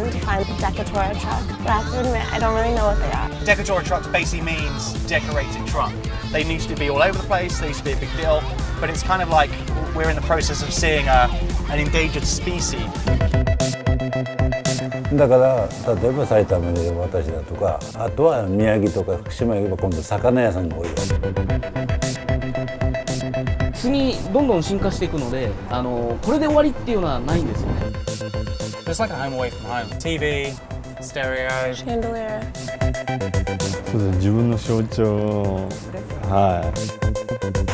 mission to find the Dekotora truck, but I have to admit, I don't really know what they are. Dekotora trucks basically means decorated trunk. They used to be all over the place, they used to be a big deal, but it's kind of like we're in the process of seeing an endangered species. だから例えば埼玉にいる私だとか、あとは宮城とか福島に行けば今度魚屋さんが多いよ。次どんどん進化していくので、これで終わりっていうのはないんですよね。It's like a home away from home. TV, stereo, Chandelier. そうです、自分の象徴。はい。